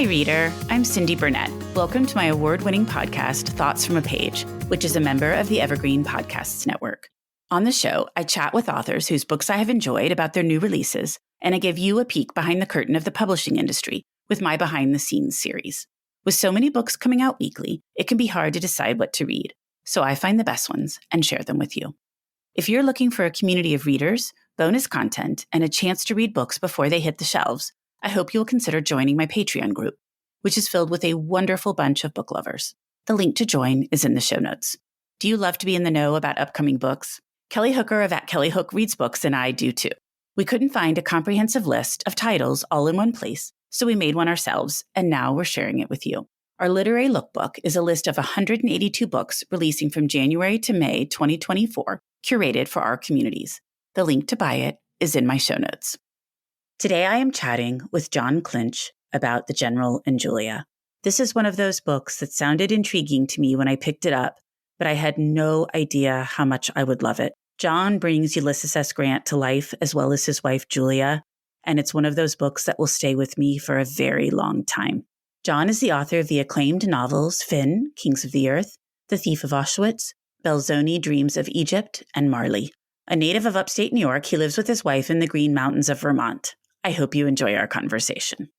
Hi, reader. I'm Cindy Burnett. Welcome to my award-winning podcast, Thoughts from a Page, which is a member of the Evergreen Podcasts Network. On the show, I chat with authors whose books I have enjoyed about their new releases, and I give you a peek behind the curtain of the publishing industry with my Behind the Scenes series. With so many books coming out weekly, it can be hard to decide what to read, so I find the best ones and share them with you. If you're looking for a community of readers, bonus content, and a chance to read books before they hit the shelves, I hope you'll consider joining my Patreon group, which is filled with a wonderful bunch of book lovers. The link to join is in the show notes. Do you love to be in the know about upcoming books? Kelly Hooker of At Kelly Hook Reads Books and I do too. We couldn't find a comprehensive list of titles all in one place, so we made one ourselves, and now we're sharing it with you. Our literary lookbook is a list of 182 books releasing from January to May 2024, curated for our communities. The link to buy it is in my show notes. Today I am chatting with John Clinch about The General and Julia. This is one of those books that sounded intriguing to me when I picked it up, but I had no idea how much I would love it. John brings Ulysses S. Grant to life as well as his wife Julia, and it's one of those books that will stay with me for a very long time. John is the author of the acclaimed novels Finn, Kings of the Earth, The Thief of Auschwitz, Belzoni, Dreams of Egypt, and Marley. A native of upstate New York, he lives with his wife in the Green Mountains of Vermont. I hope you enjoy our conversation.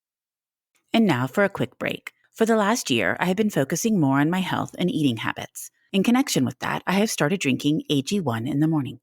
And now for a quick break. For the last year, I have been focusing more on my health and eating habits. In connection with that, I have started drinking AG1 in the morning.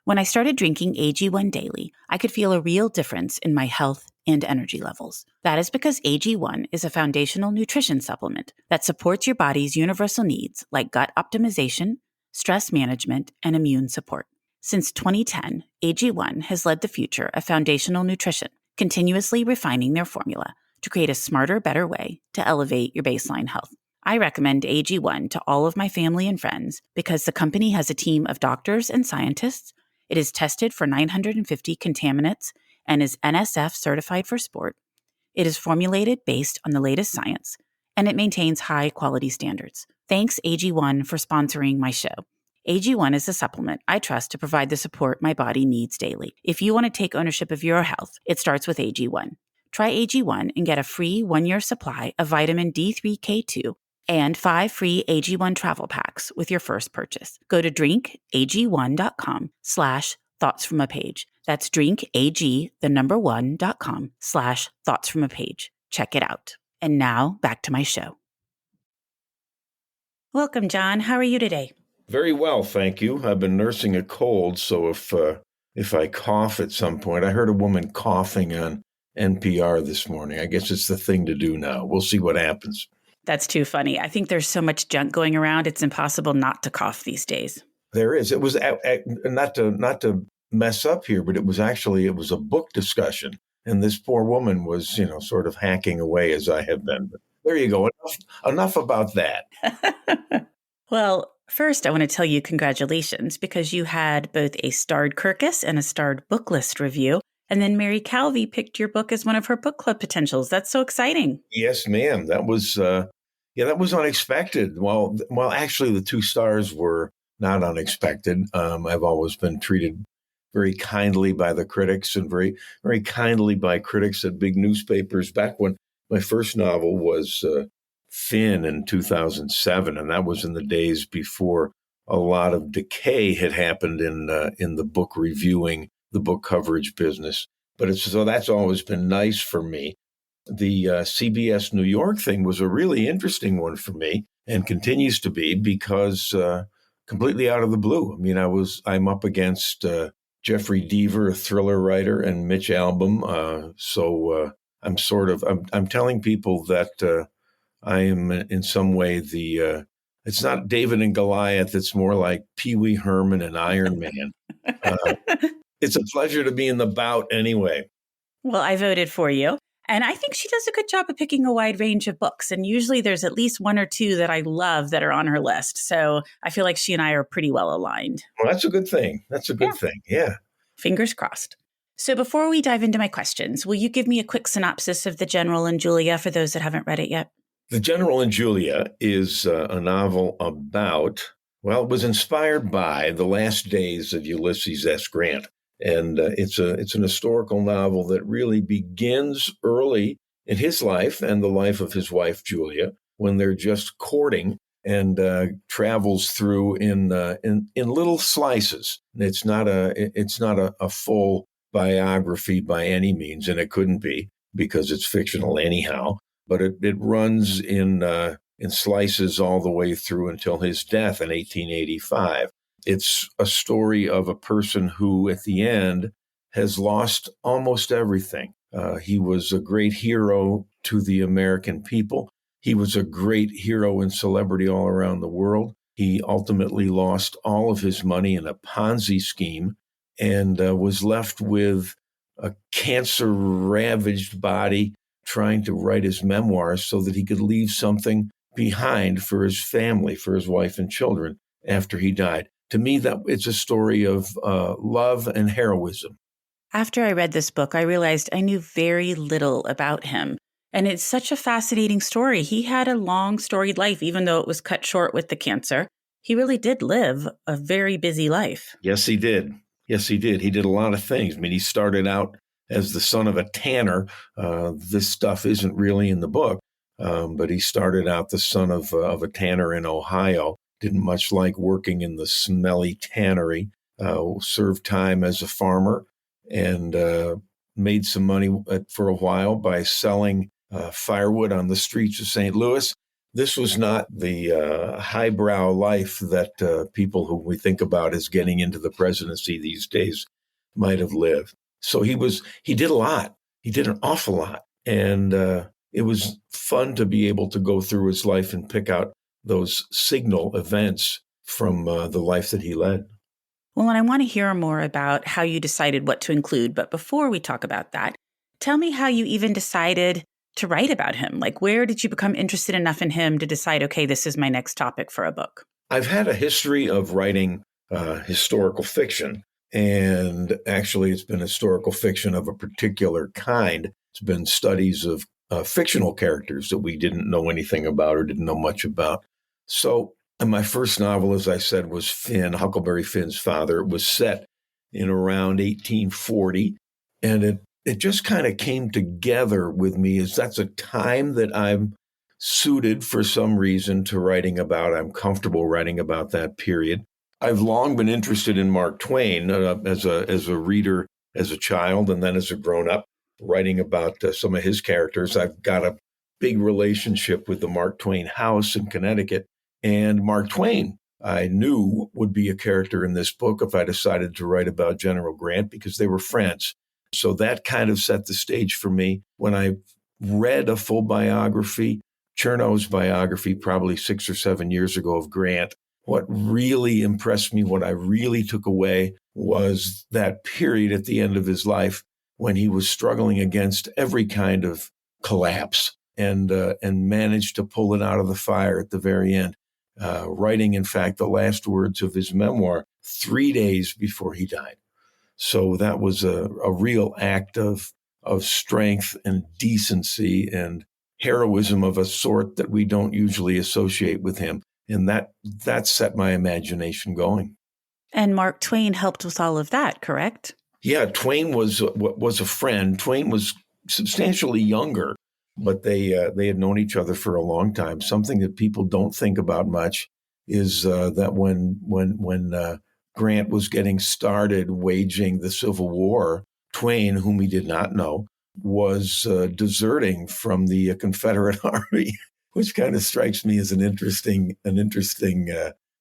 When I started drinking AG1 daily, I could feel a real difference in my health and energy levels. That is because AG1 is a foundational nutrition supplement that supports your body's universal needs like gut optimization, stress management, and immune support. Since 2010, AG1 has led the future of foundational nutrition, continuously refining their formula to create a smarter, better way to elevate your baseline health. I recommend AG1 to all of my family and friends because the company has a team of doctors and scientists. It is tested for 950 contaminants and is NSF certified for sport. It is formulated based on the latest science, and it maintains high quality standards. Thanks AG1 for sponsoring my show. AG1 is a supplement I trust to provide the support my body needs daily. If you want to take ownership of your health, it starts with AG1. Try AG1 and get a free 1-year supply of vitamin D3K2 and 5 free AG1 travel packs with your first purchase. Go to drinkag1.com/thoughtsfromapage. That's drinkag1.com/thoughtsfromapage. Check it out. And now back to my show. Welcome, John. How are you today? Very well, thank you. I've been nursing a cold, so if I cough at some point, I heard a woman coughing on NPR this morning. I guess it's the thing to do now. We'll see what happens. That's too funny. I think there's so much junk going around, it's impossible not to cough these days. There is. It was not to mess up here, but it was a book discussion, and this poor woman was, sort of hacking away as I have been. But there you go. Enough about that. Well, first, I want to tell you congratulations because you had both a starred Kirkus and a starred book list review. And then Mary Calvi picked your book as one of her book club potentials. That's so exciting. Yes, ma'am. That was unexpected. Well, actually, the 2 stars were not unexpected. I've always been treated very kindly by the critics and very, very kindly by critics at big newspapers back when my first novel was Finn in 2007, and that was in the days before a lot of decay had happened in the book reviewing, the book coverage business. But so that's always been nice for me. The CBS New York thing was a really interesting one for me and continues to be because completely out of the blue. I mean, I'm up against Jeffrey Deaver, a thriller writer, and Mitch Albom. So I'm telling people that I am in some way it's not David and Goliath. It's more like Pee Wee Herman and Iron Man. It's a pleasure to be in the bout anyway. Well, I voted for you. And I think she does a good job of picking a wide range of books. And usually there's at least 1 or 2 that I love that are on her list. So I feel like she and I are pretty well aligned. Well, that's a good thing. Thing. Yeah. Fingers crossed. So before we dive into my questions, will you give me a quick synopsis of The General and Julia for those that haven't read it yet? The General and Julia is a novel about, it was inspired by the last days of Ulysses S. Grant. And it's an historical novel that really begins early in his life and the life of his wife, Julia, when they're just courting, and travels through in little slices. It's not a full biography by any means, and it couldn't be because it's fictional anyhow. But it runs in slices all the way through until his death in 1885. It's a story of a person who, at the end, has lost almost everything. He was a great hero to the American people. He was a great hero and celebrity all around the world. He ultimately lost all of his money in a Ponzi scheme and was left with a cancer-ravaged body trying to write his memoirs so that he could leave something behind for his family, for his wife and children after he died. To me, that it's a story of love and heroism. After I read this book, I realized I knew very little about him. And it's such a fascinating story. He had a long, storied life, even though it was cut short with the cancer. He really did live a very busy life. Yes, he did. Yes, he did. He did a lot of things. I mean, he started out as the son of a tanner. This stuff isn't really in the book, but he started out the son of a tanner in Ohio. Didn't much like working in the smelly tannery. Served time as a farmer and made some money for a while by selling firewood on the streets of St. Louis. This was not the highbrow life that people who we think about as getting into the presidency these days might have lived. So he did a lot. He did an awful lot. And it was fun to be able to go through his life and pick out those signal events from the life that he led. Well, and I want to hear more about how you decided what to include. But before we talk about that, tell me how you even decided to write about him. Like, where did you become interested enough in him to decide, okay, this is my next topic for a book? I've had a history of writing historical fiction. And actually, it's been historical fiction of a particular kind. It's been studies of fictional characters that we didn't know anything about or didn't know much about. So, and my first novel, as I said, was Finn, Huckleberry Finn's father. It was set in around 1840. And it just kind of came together with me as that's a time that I'm suited for some reason to writing about. I'm comfortable writing about that period. I've long been interested in Mark Twain as a reader, as a child, and then as a grown-up, writing about some of his characters. I've got a big relationship with the Mark Twain house in Connecticut. And Mark Twain, I knew, would be a character in this book if I decided to write about General Grant because they were friends. So that kind of set the stage for me. When I read a full biography, Chernow's biography, probably 6 or 7 years ago of Grant, what really impressed me, what I really took away was that period at the end of his life when he was struggling against every kind of collapse and managed to pull it out of the fire at the very end. Writing, in fact, the last words of his memoir 3 days before he died. So that was a real act of strength and decency and heroism of a sort that we don't usually associate with him. And that set my imagination going. And Mark Twain helped with all of that, correct? Yeah, Twain was a friend. Twain was substantially younger, but they had known each other for a long time. Something that people don't think about much is that when Grant was getting started waging the Civil War, Twain, whom he did not know, was deserting from the Confederate Army, which kind of strikes me as an interesting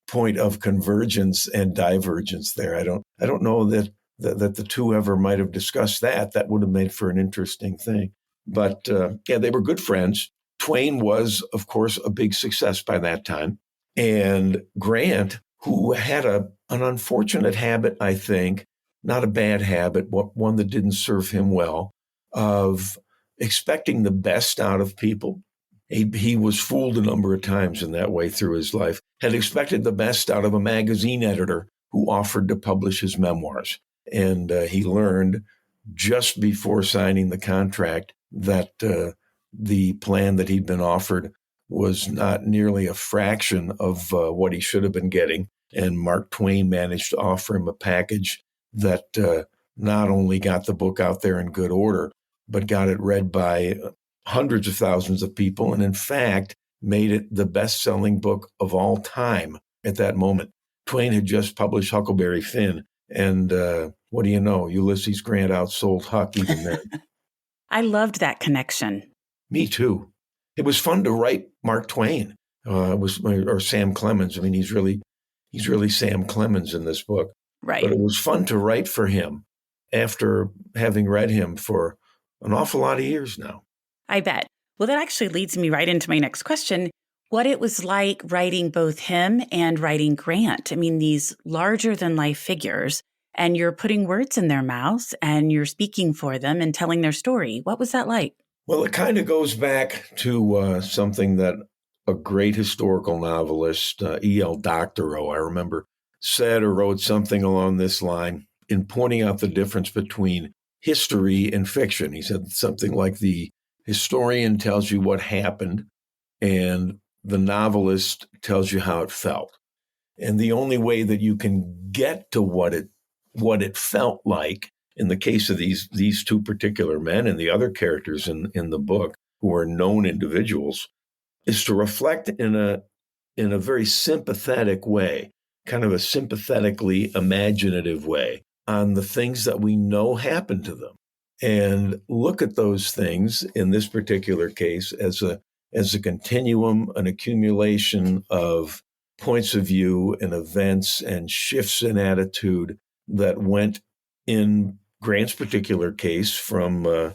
point of convergence and divergence there. I don't know that the two ever might have discussed that. That would have made for an interesting thing. But they were good friends. Twain was, of course, a big success by that time. And Grant, who had an unfortunate habit, I think, not a bad habit, but one that didn't serve him well, of expecting the best out of people. He was fooled a number of times in that way through his life, had expected the best out of a magazine editor who offered to publish his memoirs. And he learned just before signing the contract that the plan that he'd been offered was not nearly a fraction of what he should have been getting. And Mark Twain managed to offer him a package that not only got the book out there in good order, but got it read by hundreds of thousands of people, and in fact, made it the best-selling book of all time at that moment. Twain had just published Huckleberry Finn, and what do you know? Ulysses Grant outsold Huck even then. I loved that connection. Me too. It was fun to write Mark Twain. Or Sam Clemens. I mean, he's really Sam Clemens in this book. Right. But it was fun to write for him after having read him for an awful lot of years now. I bet. Well, that actually leads me right into my next question. What it was like writing both him and writing Grant. I mean, these larger than life figures, and you're putting words in their mouths and you're speaking for them and telling their story. What was that like? Well, it kind of goes back to something that a great historical novelist, E.L. Doctorow, I remember, said or wrote something along this line in pointing out the difference between history and fiction. He said something like the historian tells you what happened and the novelist tells you how it felt. And the only way that you can get to what it felt like, in the case of these two particular men and the other characters in the book who are known individuals, is to reflect in a very sympathetic way, kind of a sympathetically imaginative way, on the things that we know happened to them, and look at those things in this particular case as a continuum, an accumulation of points of view and events and shifts in attitude that went, in Grant's particular case, from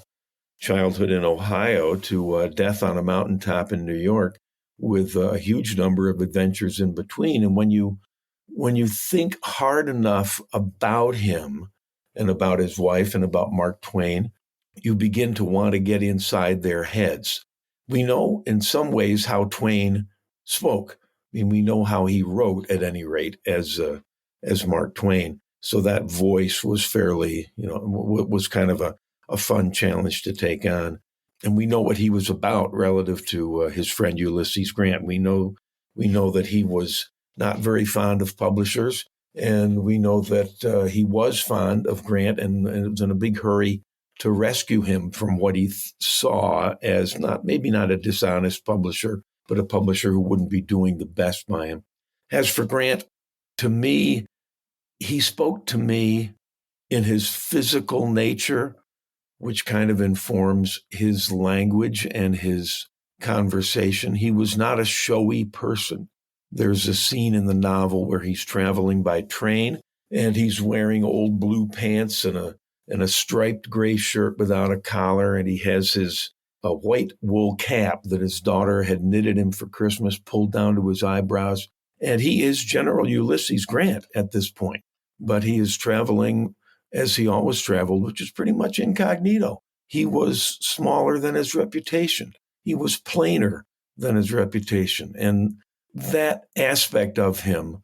childhood in Ohio to death on a mountaintop in New York, with a huge number of adventures in between. And when you think hard enough about him and about his wife and about Mark Twain, you begin to want to get inside their heads. We know in some ways how Twain spoke. I mean, we know how he wrote, at any rate, as Mark Twain. So that voice was fairly, was kind of a fun challenge to take on. And we know what he was about relative to his friend Ulysses Grant. We know that he was not very fond of publishers, and we know that he was fond of Grant and was in a big hurry to rescue him from what he saw as maybe not a dishonest publisher, but a publisher who wouldn't be doing the best by him. As for Grant, to me, he spoke to me in his physical nature, which kind of informs his language and his conversation. He was not a showy person. There's a scene in the novel where he's traveling by train and he's wearing old blue pants and a striped gray shirt without a collar, and he has a white wool cap that his daughter had knitted him for Christmas, pulled down to his eyebrows. And he is General Ulysses Grant at this point, but he is traveling as he always traveled, which is pretty much incognito. He was smaller than his reputation. He was plainer than his reputation. And that aspect of him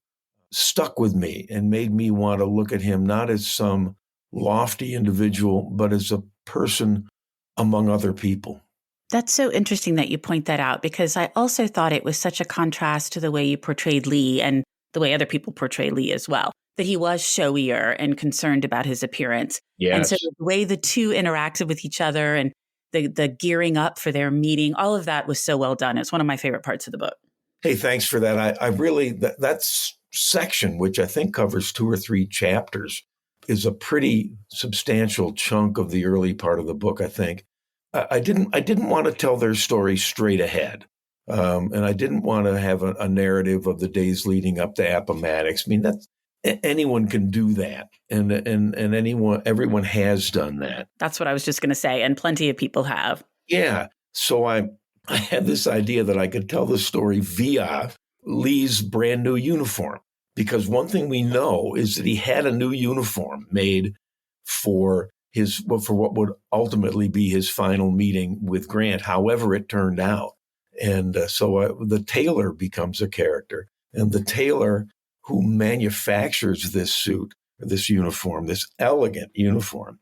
stuck with me and made me want to look at him not as some lofty individual, but as a person among other people. That's so interesting that you point that out, because I also thought it was such a contrast to the way you portrayed Lee and the way other people portray Lee as well, that he was showier and concerned about his appearance. Yes. And so the way the two interacted with each other and the gearing up for their meeting, all of that was so well done. It's one of my favorite parts of the book. Hey, thanks for that. I really, that section, which I think covers 2 or 3 chapters, is a pretty substantial chunk of the early part of the book, I think. I didn't want to tell their story straight ahead. And I didn't want to have a narrative of the days leading up to Appomattox. I mean, anyone can do that. And everyone has done that. That's what I was just going to say. And plenty of people have. Yeah. So I had this idea that I could tell the story via Lee's brand new uniform, because one thing we know is that he had a new uniform made for what would ultimately be his final meeting with Grant, however it turned out. And so the tailor becomes a character, and the tailor who manufactures this suit, this uniform, this elegant uniform,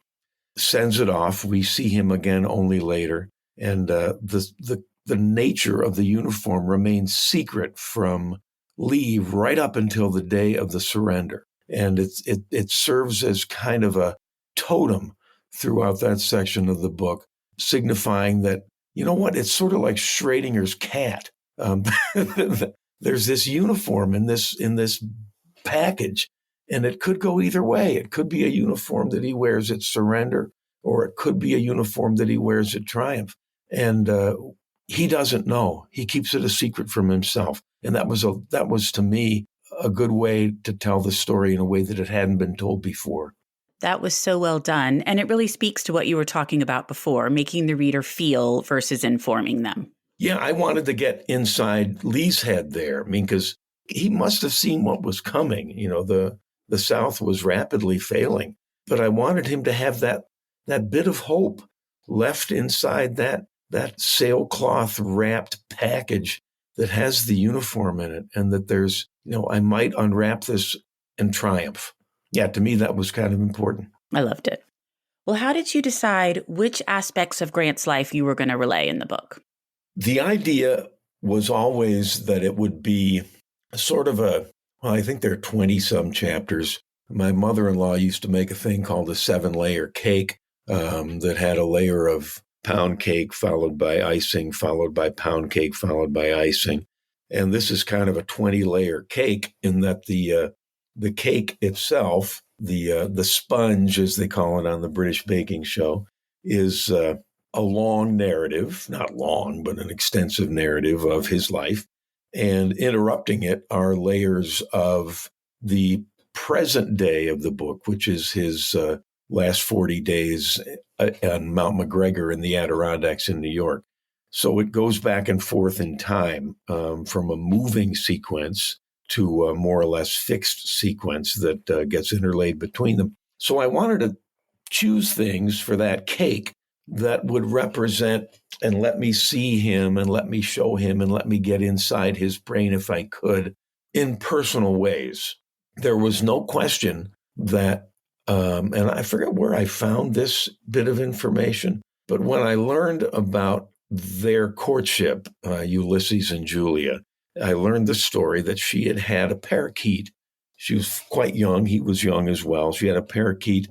sends it off. We see him again only later, and the nature of the uniform remains secret from Lee right up until the day of the surrender, and it serves as kind of a totem throughout that section of the book, signifying that you know what? It's sort of like Schrodinger's cat. Um, there's this uniform in this package, and it could go either way. It could be a uniform that he wears at surrender, or it could be a uniform that he wears at triumph. And he doesn't know. He keeps it a secret from himself. And that was to me a good way to tell the story in a way that it hadn't been told before. That was so well done. And it really speaks to what you were talking about before, making the reader feel versus informing them. Yeah, I wanted to get inside Lee's head there. I mean, because he must have seen what was coming. You know, the South was rapidly failing. But I wanted him to have that bit of hope left inside that sailcloth wrapped package that has the uniform in it, and that there's, I might unwrap this and triumph. Yeah, to me, that was kind of important. I loved it. Well, how did you decide which aspects of Grant's life you were going to relay in the book? The idea was always that it would be sort of I think there are 20-some chapters. My mother-in-law used to make a thing called a 7-layer cake that had a layer of pound cake followed by icing, followed by pound cake, followed by icing. And this is kind of a 20-layer cake in that the cake itself, the sponge, as they call it on the British baking show, is a long narrative, not long, but an extensive narrative of his life. And interrupting it are layers of the present day of the book, which is his last 40 days on Mount McGregor in the Adirondacks in New York. So it goes back and forth in time from a moving sequence to a more or less fixed sequence that gets interlaid between them. So I wanted to choose things for that cake that would represent and let me see him and let me show him and let me get inside his brain if I could in personal ways. There was no question that, and I forget where I found this bit of information, but when I learned about their courtship, Ulysses and Julia, I learned the story that she had had a parakeet. She was quite young. He was young as well. She had a parakeet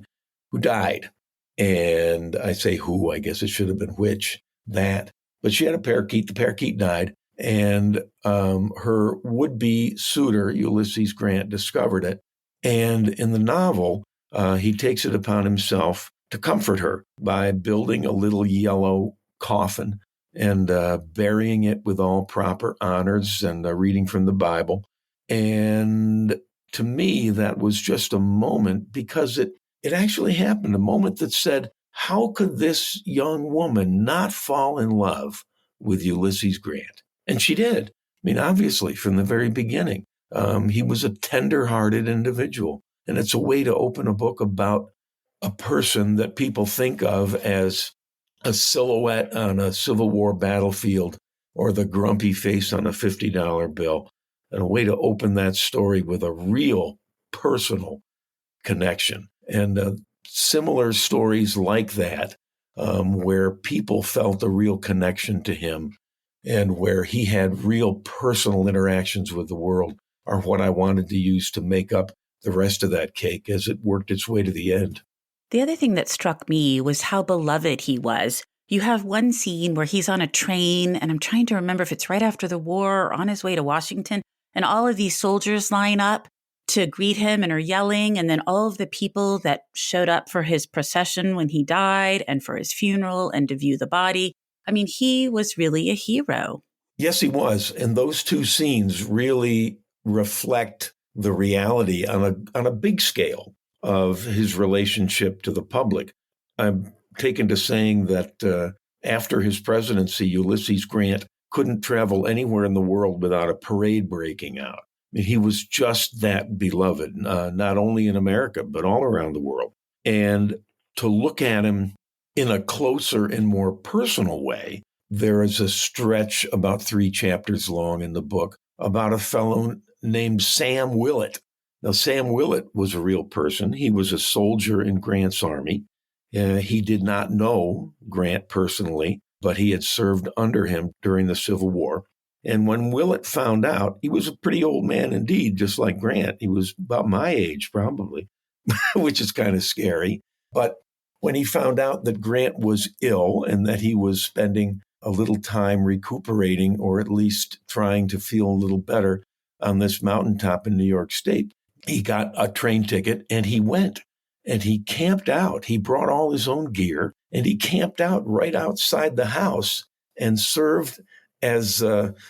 who died. And I say who, I guess it should have been which, that. But she had a parakeet. The parakeet died. And her would-be suitor, Ulysses Grant, discovered it. And in the novel, he takes it upon himself to comfort her by building a little yellow coffin and burying it with all proper honors and reading from the Bible. And to me, that was just a moment because it actually happened, a moment that said, how could this young woman not fall in love with Ulysses Grant? And she did. I mean, obviously, from the very beginning, he was a tender-hearted individual. And it's a way to open a book about a person that people think of as a silhouette on a Civil War battlefield or the grumpy face on a $50 bill, and a way to open that story with a real personal connection. And similar stories like that, where people felt a real connection to him and where he had real personal interactions with the world, are what I wanted to use to make up the rest of that cake as it worked its way to the end. The other thing that struck me was how beloved he was. You have one scene where he's on a train, and I'm trying to remember if it's right after the war or on his way to Washington, and all of these soldiers line up to greet him and are yelling, and then all of the people that showed up for his procession when he died and for his funeral and to view the body. I mean, he was really a hero. Yes, he was. And those two scenes really reflect the reality on a big scale of his relationship to the public. I'm taken to saying that after his presidency, Ulysses Grant couldn't travel anywhere in the world without a parade breaking out. I mean, he was just that beloved, not only in America, but all around the world. And to look at him in a closer and more personal way, there is a stretch about 3 chapters long in the book about a fellow named Sam Willett. Now, Sam Willett was a real person. He was a soldier in Grant's army. He did not know Grant personally, but he had served under him during the Civil War. And when Willett found out, he was a pretty old man indeed, just like Grant. He was about my age, probably, which is kind of scary. But when he found out that Grant was ill and that he was spending a little time recuperating, or at least trying to feel a little better on this mountaintop in New York State. He got a train ticket and he went and he camped out. He brought all his own gear and he camped out right outside the house and served as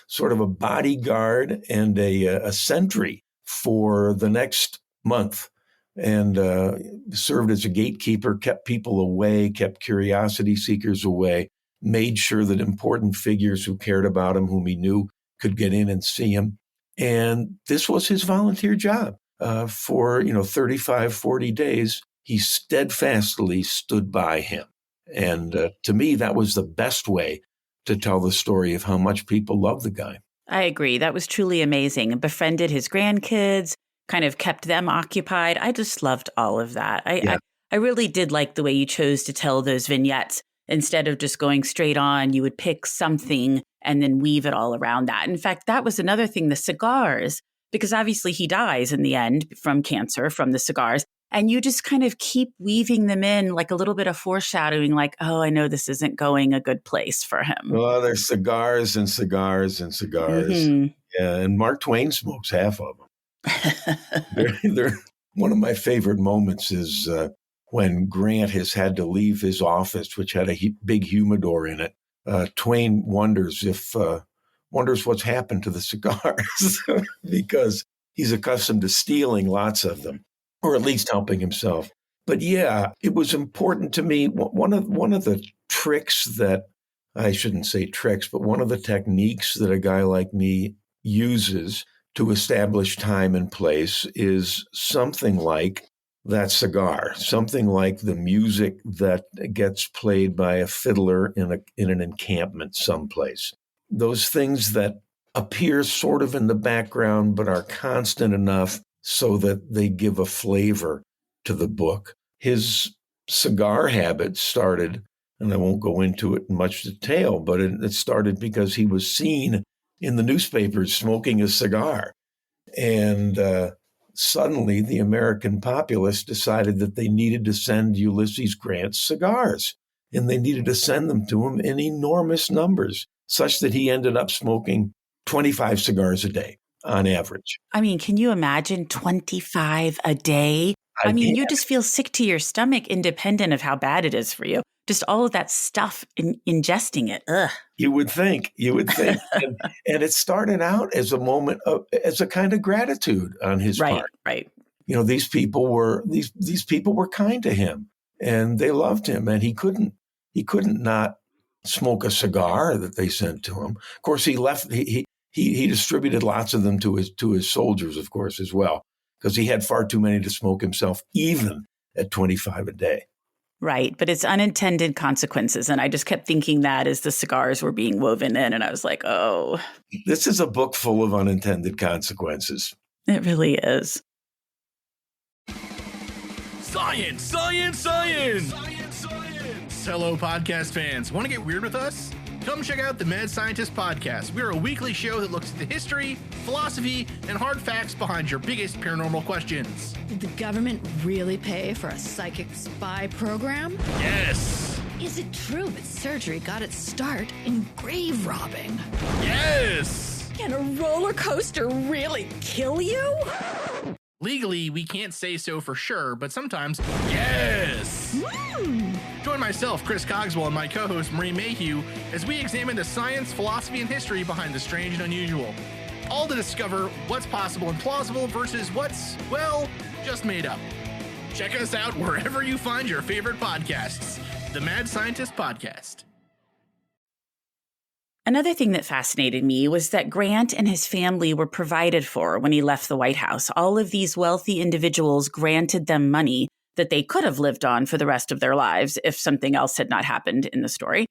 sort of a bodyguard and a sentry for the next month, and served as a gatekeeper, kept people away, kept curiosity seekers away, made sure that important figures who cared about him, whom he knew, could get in and see him. And this was his volunteer job. For 35, 40 days, he steadfastly stood by him. And to me, that was the best way to tell the story of how much people love the guy. I agree. That was truly amazing. Befriended his grandkids, kind of kept them occupied. I just loved all of that. I really did like the way you chose to tell those vignettes. Instead of just going straight on, you would pick something and then weave it all around that. In fact, that was another thing, the cigars, because obviously he dies in the end from cancer, from the cigars. And you just kind of keep weaving them in like a little bit of foreshadowing, like, oh, I know this isn't going a good place for him. Well, there's cigars and cigars and cigars. Mm-hmm. Yeah, and Mark Twain smokes half of them. they're, one of my favorite moments is when Grant has had to leave his office, which had a big humidor in it. Twain wonders what's happened to the cigars because he's accustomed to stealing lots of them, or at least helping himself. But yeah, it was important to me. One of the tricks that, I shouldn't say tricks, but one of the techniques that a guy like me uses to establish time and place is something like that cigar, something like the music that gets played by a fiddler in an encampment someplace. Those things that appear sort of in the background but are constant enough so that they give a flavor to the book. His cigar habit started, and I won't go into it in much detail, but it started because he was seen in the newspapers smoking a cigar. And suddenly the American populace decided that they needed to send Ulysses Grant cigars, and they needed to send them to him in enormous numbers, such that he ended up smoking 25 cigars a day on average. I mean, can you imagine 25 a day? I mean, you just feel sick to your stomach, independent of how bad it is for you. Just all of that stuff, ingesting it. Ugh. You would think. And it started out as a moment as a kind of gratitude on his part. Right. These people were kind to him, and they loved him, and he couldn't not smoke a cigar that they sent to him. Of course, he left. He distributed lots of them to his soldiers, of course, as well, because he had far too many to smoke himself, even at 25 a day. Right. But it's unintended consequences. And I just kept thinking that as the cigars were being woven in. And I was like, oh. This is a book full of unintended consequences. It really is. Science, science, science! Science, science! Hello, podcast fans. Want to get weird with us? Come check out the Mad Scientist Podcast. We're a weekly show that looks at the history, philosophy, and hard facts behind your biggest paranormal questions. Did the government really pay for a psychic spy program? Yes! Is it true that surgery got its start in grave robbing? Yes! Can a roller coaster really kill you? Legally, we can't say so for sure, but sometimes, yes! Join myself, Chris Cogswell, and my co-host, Marie Mayhew, as we examine the science, philosophy, and history behind the strange and unusual. All to discover what's possible and plausible versus what's, well, just made up. Check us out wherever you find your favorite podcasts. The Mad Scientist Podcast. Another thing that fascinated me was that Grant and his family were provided for when he left the White House. All of these wealthy individuals granted them money that they could have lived on for the rest of their lives if something else had not happened in the story.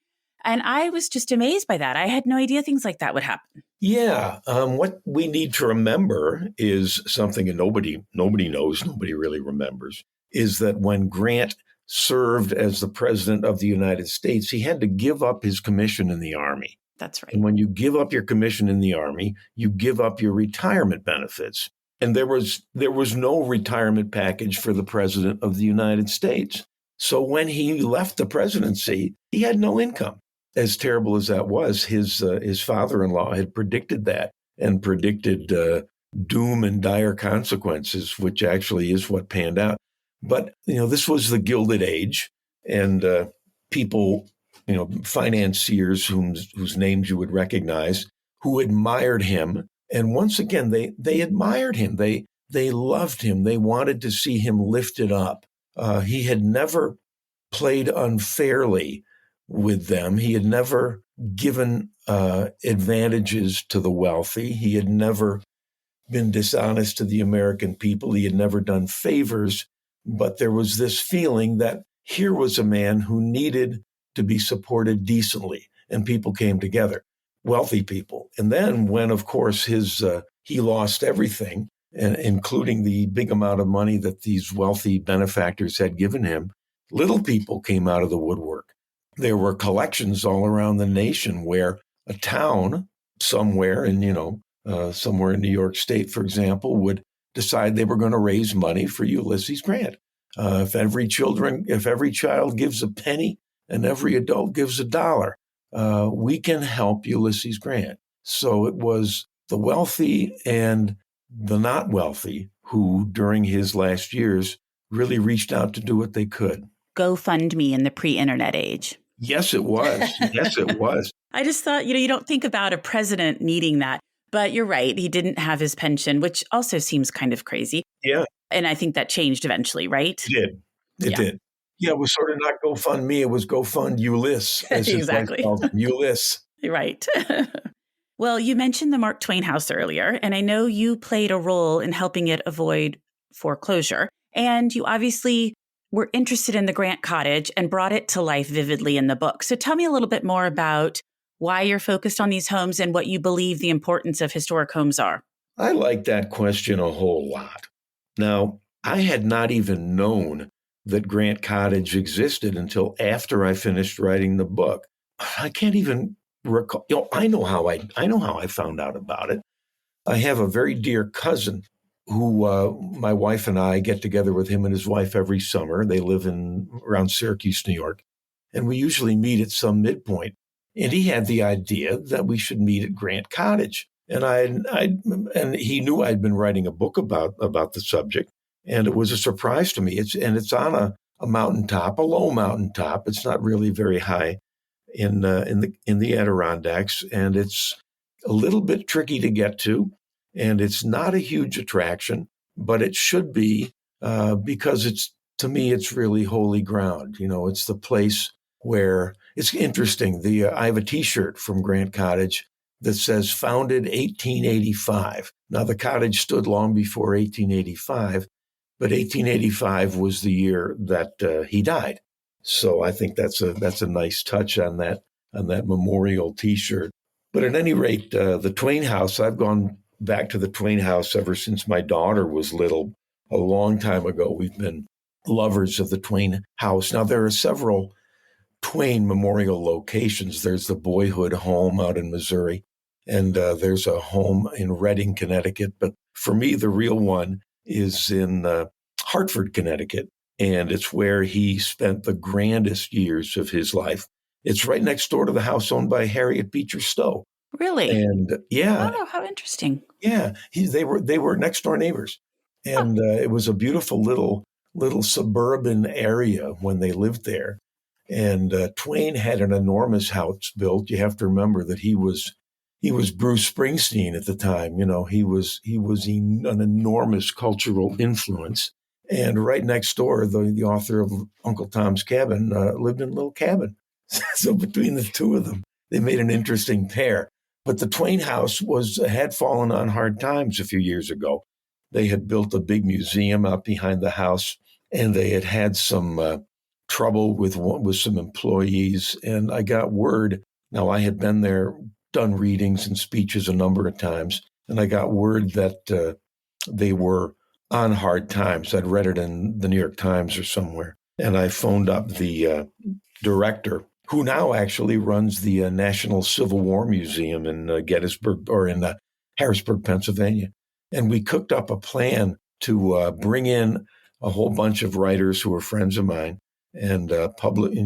And I was just amazed by that. I had no idea things like that would happen. Yeah. What we need to remember is something that nobody knows, nobody really remembers, is that when Grant served as the president of the United States, he had to give up his commission in the Army. That's right. And when you give up your commission in the Army, you give up your retirement benefits. And there was no retirement package for the president of the United States. So when he left the presidency, he had no income. as terrible as that was, his father-in-law had predicted that and predicted doom and dire consequences, which actually is what panned out. But, this was the Gilded Age, and people, financiers whose names you would recognize, who admired him. And once again, they admired him. They loved him. They wanted to see him lifted up. He had never played unfairly with them. He had never given advantages to the wealthy. He had never been dishonest to the American people. He had never done favors. But there was this feeling that here was a man who needed to be supported decently, and people came together, wealthy people. And then when, of course, he lost everything, including the big amount of money that these wealthy benefactors had given him, little people came out of the woodwork. There were collections all around the nation where a town somewhere somewhere in New York State, for example, would decide they were going to raise money for Ulysses Grant. If every child gives a penny and every adult gives $1, we can help Ulysses Grant. So it was the wealthy and the not wealthy who, during his last years, really reached out to do what they could. GoFundMe in the pre-internet age. Yes, it was. Yes, it was. I just thought, you don't think about a president needing that. But you're right. He didn't have his pension, which also seems kind of crazy. Yeah. And I think that changed eventually, right? It did. Yeah, it was sort of not GoFundMe. It was GoFund Ulysses, as exactly. his wife called him, Ulysses. Right. Well, you mentioned the Mark Twain house earlier, and I know you played a role in helping it avoid foreclosure. And you obviously were interested in the Grant cottage and brought it to life vividly in the book. So tell me a little bit more about why you're focused on these homes and what you believe the importance of historic homes are. I like that question a whole lot. Now, I had not even known that Grant Cottage existed until after I finished writing the book. I can't even recall. I know how I found out about it. I have a very dear cousin who my wife and I get together with him and his wife every summer. They live around Syracuse, New York, and we usually meet at some midpoint. And he had the idea that we should meet at Grant Cottage. And he knew I'd been writing a book about the subject, and it was a surprise to me. It's on a mountaintop, a low mountaintop. It's not really very high in the Adirondacks, and it's a little bit tricky to get to, and it's not a huge attraction, but it should be because to me it's really holy ground. It's the place where it's interesting. I have a T-shirt from Grant Cottage that says founded 1885. Now, the cottage stood long before 1885, but 1885 was the year that he died. So I think that's a nice touch on that memorial T-shirt. But at any rate, the Twain house, I've gone back to the Twain house ever since my daughter was little, a long time ago. We've been lovers of the Twain house. Now, there are several Twain memorial locations. There's the Boyhood home out in Missouri, and there's a home in Reading, Connecticut. But for me, the real one is in Hartford, Connecticut, and it's where he spent the grandest years of his life. It's right next door to the house owned by Harriet Beecher Stowe. Really? And yeah. Oh, how interesting. Yeah, they were next door neighbors, and it was a beautiful little suburban area when they lived there. And Twain had an enormous house built. You have to remember that he was Bruce Springsteen at the time. He was an enormous cultural influence. And right next door, the author of Uncle Tom's Cabin lived in a little cabin. So between the two of them, they made an interesting pair. But the Twain house had fallen on hard times a few years ago. They had built a big museum out behind the house, and they had some trouble with some employees. And I got word. Now, I had been there, done readings and speeches a number of times, and I got word that they were on hard times. I'd read it in the New York Times or somewhere. And I phoned up the director, who now actually runs the National Civil War Museum in Gettysburg, or in Harrisburg, Pennsylvania. And we cooked up a plan to bring in a whole bunch of writers who were friends of mine and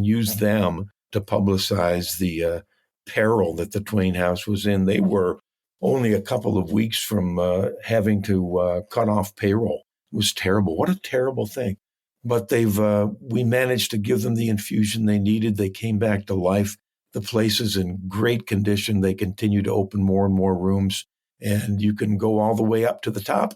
use them to publicize the peril that the Twain house was in. They were only a couple of weeks from having to cut off payroll. It was terrible. What a terrible thing. But we managed to give them the infusion they needed. They came back to life. The place is in great condition. They continue to open more and more rooms, and you can go all the way up to the top.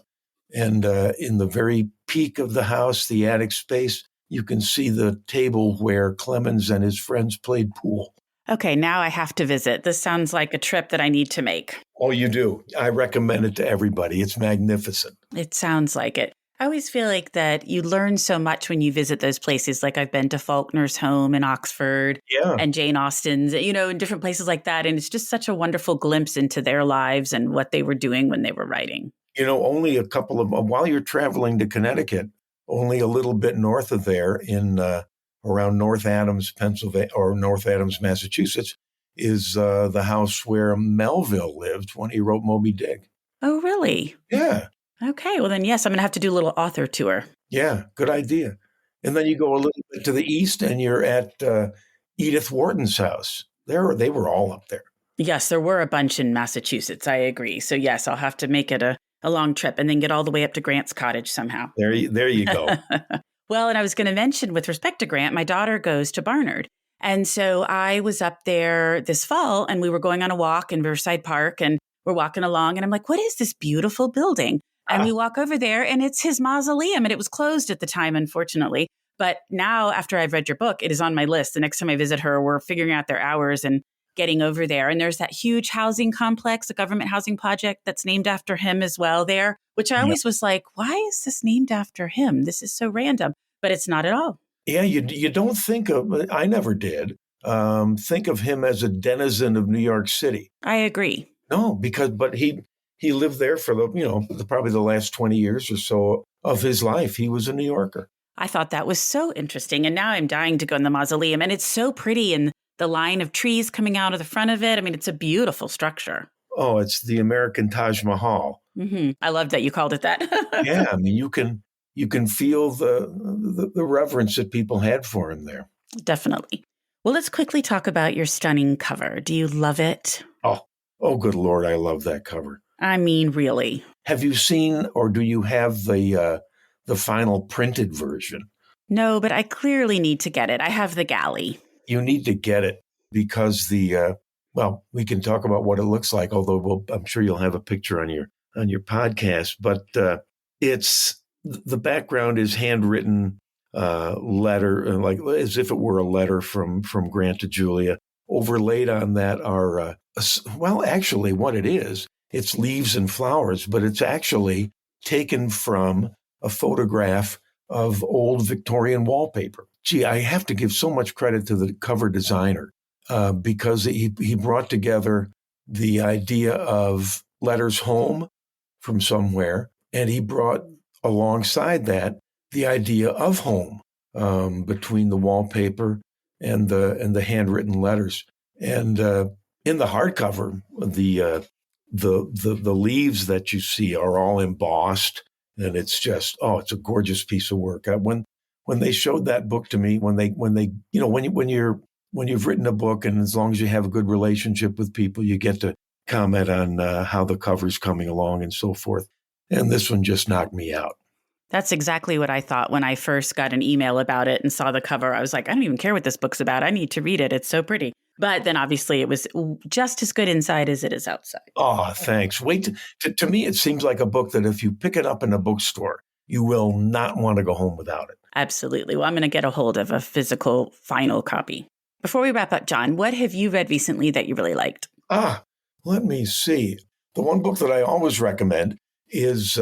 And in the very peak of the house, the attic space, you can see the table where Clemens and his friends played pool. Okay, now I have to visit. This sounds like a trip that I need to make. Oh, you do. I recommend it to everybody. It's magnificent. It sounds like it. I always feel like that you learn so much when you visit those places. Like I've been to Faulkner's home in Oxford and Jane Austen's, in different places like that. And it's just such a wonderful glimpse into their lives and what they were doing when they were writing. Only a couple of, while you're traveling to Connecticut, only a little bit north of there in around North Adams, Pennsylvania, or North Adams, Massachusetts, is the house where Melville lived when he wrote Moby Dick. Oh, really? Yeah. Okay. Well, then, yes, I'm going to have to do a little author tour. Yeah, good idea. And then you go a little bit to the east and you're at Edith Wharton's house. They were all up there. Yes, there were a bunch in Massachusetts. I agree. So, yes, I'll have to make it a long trip and then get all the way up to Grant's cottage somehow. There you go. Well, and I was going to mention with respect to Grant, my daughter goes to Barnard. And so I was up there this fall and we were going on a walk in Riverside Park and we're walking along and I'm like, what is this beautiful building? And we walk over there and it's his mausoleum and it was closed at the time, unfortunately. But now after I've read your book, it is on my list. The next time I visit her, we're figuring out their hours and getting over there. And there's that huge housing complex, a government housing project that's named after him as well there, which I always was like, why is this named after him? This is so random, but it's not at all. Yeah, you don't think of, I never did, think of him as a denizen of New York City. I agree. No, but he lived there for probably the last 20 years or so of his life. He was a New Yorker. I thought that was so interesting. And now I'm dying to go in the mausoleum. And it's so pretty. And the line of trees coming out of the front of it. I mean, it's a beautiful structure. Oh, it's the American Taj Mahal. Mm-hmm. I love that you called it that. Yeah, I mean, you can feel the reverence that people had for him there. Definitely. Well, let's quickly talk about your stunning cover. Do you love it? Oh, good Lord, I love that cover. I mean, really. Have you seen or do you have the final printed version? No, but I clearly need to get it. I have the galley. You need to get it because we can talk about what it looks like, although I'm sure you'll have a picture on your podcast, but the background is handwritten letter, like as if it were a letter from Grant to Julia. Overlaid on that are, actually what it is, it's leaves and flowers, but it's actually taken from a photograph of old Victorian wallpaper. Gee, I have to give so much credit to the cover designer because he brought together the idea of letters home from somewhere, and he brought alongside that the idea of home between the wallpaper and the handwritten letters. And in the hardcover, the leaves that you see are all embossed, and it's just it's a gorgeous piece of work. When they showed that book to me, when you've written a book, and as long as you have a good relationship with people, you get to comment on how the cover's coming along and so forth. And this one just knocked me out. That's exactly what I thought when I first got an email about it and saw the cover. I was like, I don't even care what this book's about. I need to read it. It's so pretty. But then obviously it was just as good inside as it is outside. Oh, thanks. To me, it seems like a book that if you pick it up in a bookstore, you will not want to go home without it. Absolutely. Well, I'm going to get a hold of a physical final copy. Before we wrap up, John, what have you read recently that you really liked? Let me see. The one book that I always recommend is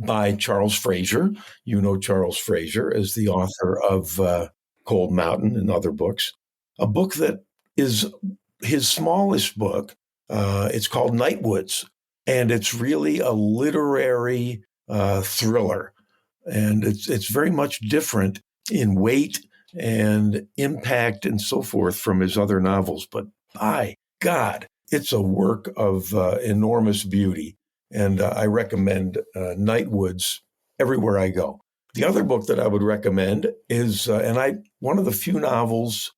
by Charles Fraser. You know Charles Fraser as the author of Cold Mountain and other books. A book that is his smallest book. It's called Nightwoods, and it's really a literary thriller. And it's very much different in weight and impact and so forth from his other novels. But by God, it's a work of enormous beauty. And I recommend Nightwoods everywhere I go. The other book that I would recommend is, one of the few novels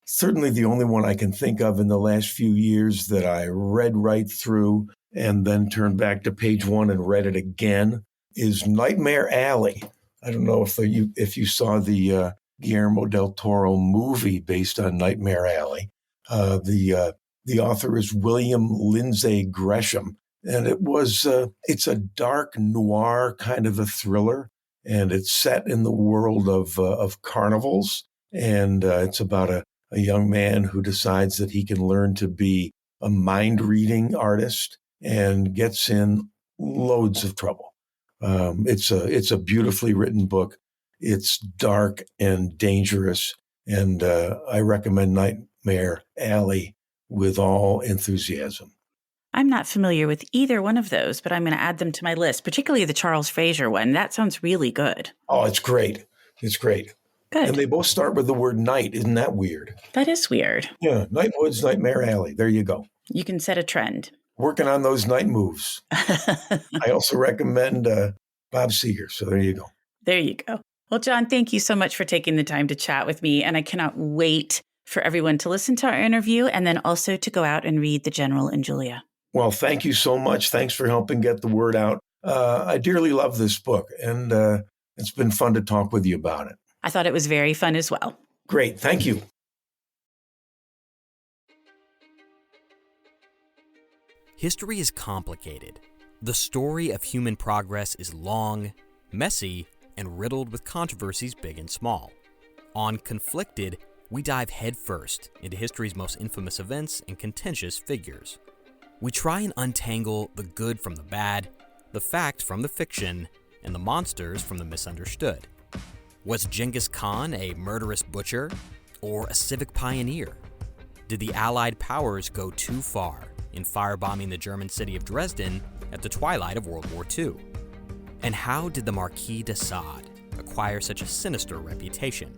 certainly the only one I can think of in the last few years that I read right through and then turned back to page one and read it again is Nightmare Alley. I don't know if you saw the Guillermo del Toro movie based on Nightmare Alley. The author is William Lindsay Gresham, and it's a dark noir kind of a thriller, and it's set in the world of carnivals, and it's about a young man who decides that he can learn to be a mind-reading artist and gets in loads of trouble. It's a beautifully written book. It's dark and dangerous, and I recommend Nightmare Alley with all enthusiasm. I'm not familiar with either one of those, but I'm going to add them to my list, particularly the Charles Fraser one. That sounds really good. Oh, it's great. It's great. Good. And they both start with the word night. Isn't that weird? That is weird. Yeah, Night Woods, Nightmare Alley. There you go. You can set a trend. Working on those night moves. I also recommend Bob Seger. So there you go. There you go. Well, John, thank you so much for taking the time to chat with me. And I cannot wait for everyone to listen to our interview and then also to go out and read The General and Julia. Well, thank you so much. Thanks for helping get the word out. I dearly love this book, and it's been fun to talk with you about it. I thought it was very fun as well. Great. Thank you. History is complicated. The story of human progress is long, messy, and riddled with controversies big and small. On Conflicted, we dive headfirst into history's most infamous events and contentious figures. We try and untangle the good from the bad, the fact from the fiction, and the monsters from the misunderstood. Was Genghis Khan a murderous butcher or a civic pioneer? Did the Allied powers go too far in firebombing the German city of Dresden at the twilight of World War II? And how did the Marquis de Sade acquire such a sinister reputation?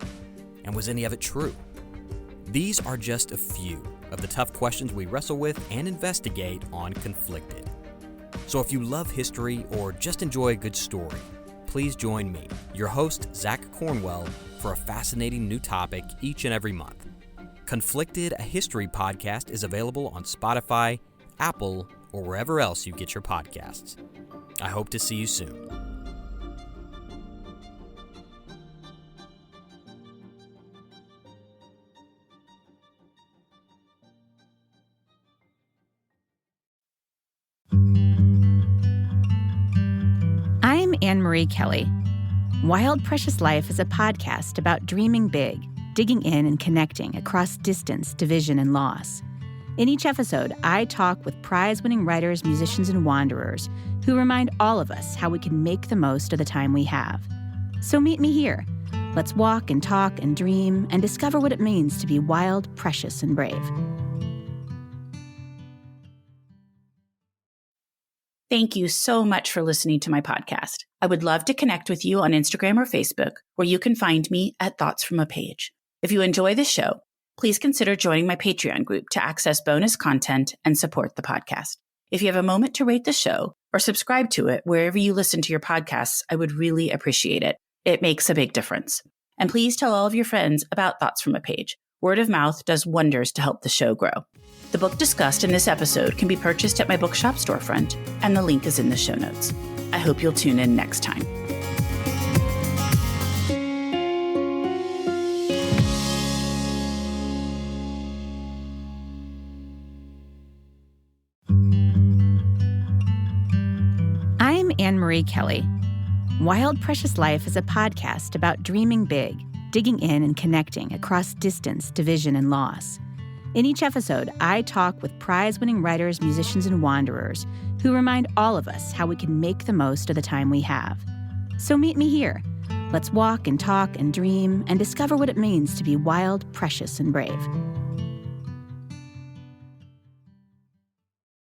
And was any of it true? These are just a few of the tough questions we wrestle with and investigate on Conflicted. So if you love history or just enjoy a good story, please join me, your host, Zach Cornwell, for a fascinating new topic each and every month. Conflicted, a history podcast, is available on Spotify, Apple, or wherever else you get your podcasts. I hope to see you soon. I'm Anne-Marie Kelly. Wild Precious Life is a podcast about dreaming big, digging in and connecting across distance, division, and loss. In each episode, I talk with prize-winning writers, musicians, and wanderers who remind all of us how we can make the most of the time we have. So meet me here. Let's walk and talk and dream and discover what it means to be wild, precious, and brave. Thank you so much for listening to my podcast. I would love to connect with you on Instagram or Facebook, where you can find me at Thoughts from a Page. If you enjoy the show, please consider joining my Patreon group to access bonus content and support the podcast. If you have a moment to rate the show or subscribe to it wherever you listen to your podcasts, I would really appreciate it. It makes a big difference. And please tell all of your friends about Thoughts from a Page. Word of mouth does wonders to help the show grow. The book discussed in this episode can be purchased at my bookshop storefront, and the link is in the show notes. I hope you'll tune in next time. I'm Anne-Marie Kelly. Wild Precious Life is a podcast about dreaming big, digging in and connecting across distance, division, and loss. In each episode, I talk with prize-winning writers, musicians, and wanderers who remind all of us how we can make the most of the time we have. So meet me here. Let's walk and talk and dream and discover what it means to be wild, precious, and brave.